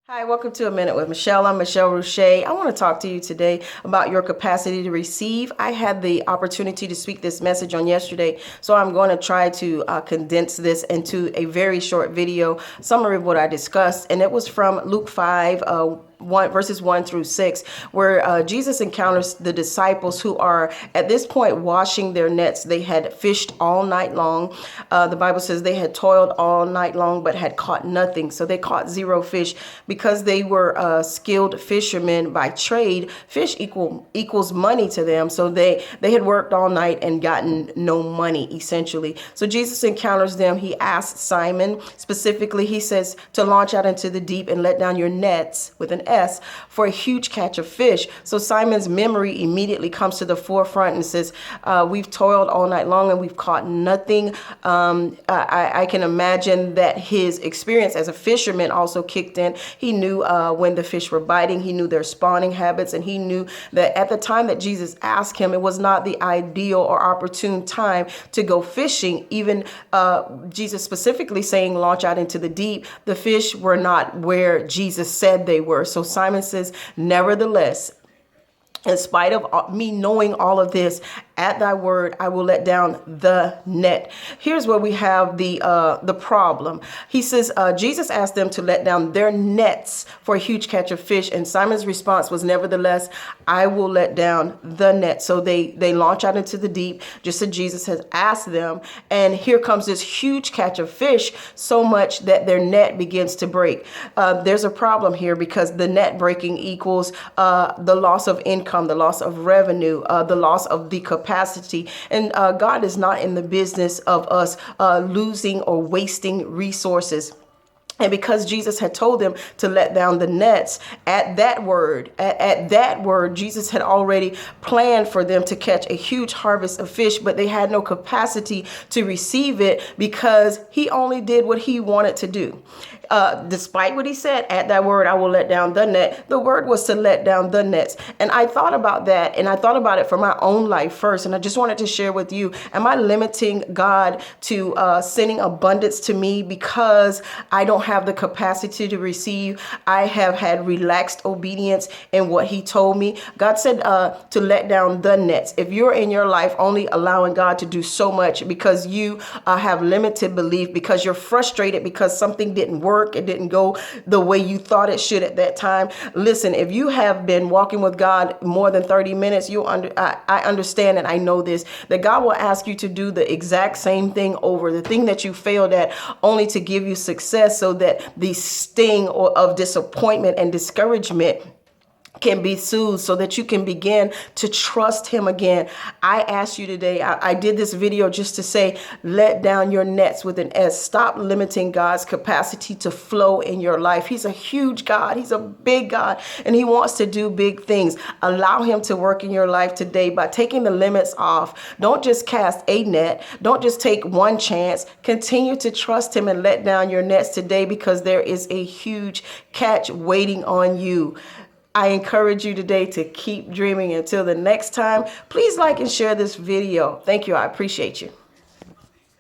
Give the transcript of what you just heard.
Hi, welcome to A Minute with Michelle. I'm Michelle Rouche. I want to talk to you today about your capacity to receive. I had the opportunity to speak this message on yesterday, so I'm going to try to condense this into a very short video summary of what I discussed. And it was from Luke 5, verses 1 through 6, where Jesus encounters the disciples who are at this point washing their nets. They had fished all night long. The Bible says they had toiled all night long but had caught nothing. So they caught zero fish. Because they were skilled fishermen by trade, fish equals money to them. So they had worked all night and gotten no money, essentially. So Jesus encounters them. He asks Simon, specifically, he says to launch out into the deep and let down your nets, with an S, for a huge catch of fish. So Simon's memory immediately comes to the forefront and says, we've toiled all night long and we've caught nothing. I can imagine that his experience as a fisherman also kicked in. He knew when the fish were biting. He knew their spawning habits, and he knew that at the time that Jesus asked him, it was not the ideal or opportune time to go fishing. Even Jesus specifically saying, launch out into the deep. The fish were not where Jesus said they were. So Simon says, nevertheless, in spite of me knowing all of this, at thy word, I will let down the net. Here's where we have the problem. He says, Jesus asked them to let down their nets for a huge catch of fish. And Simon's response was, nevertheless, I will let down the net. So they launch out into the deep, just as Jesus has asked them. And here comes this huge catch of fish, so much that their net begins to break. There's a problem here because the net breaking equals the loss of income, the loss of revenue, the loss of the capacity. And God is not in the business of us losing or wasting resources. And because Jesus had told them to let down the nets, at that word, Jesus had already planned for them to catch a huge harvest of fish, but they had no capacity to receive it because he only did what he wanted to do. Despite what he said, at that word, I will let down the net. The word was to let down the nets. And I thought about that, and I thought about it for my own life first. And I just wanted to share with you, am I limiting God to sending abundance to me because I don't have the capacity to receive? I have had relaxed obedience in what he told me. God said to let down the nets. If you're in your life only allowing God to do so much because you have limited belief, because you're frustrated because something didn't work, it didn't go the way you thought it should at that time. Listen, if you have been walking with God more than 30 minutes, I understand, and I know this, that God will ask you to do the exact same thing over, the thing that you failed at, only to give you success, so that the sting of disappointment and discouragement can be soothed, so that you can begin to trust him again. I asked you today, I did this video just to say, let down your nets, with an S. Stop limiting God's capacity to flow in your life. He's a huge God. He's a big God, and he wants to do big things. Allow him to work in your life today by taking the limits off. Don't just cast a net. Don't just take one chance. Continue to trust him and let down your nets today, because there is a huge catch waiting on you. I encourage you today to keep dreaming. Until the next time, please like and share this video. Thank you. I appreciate you.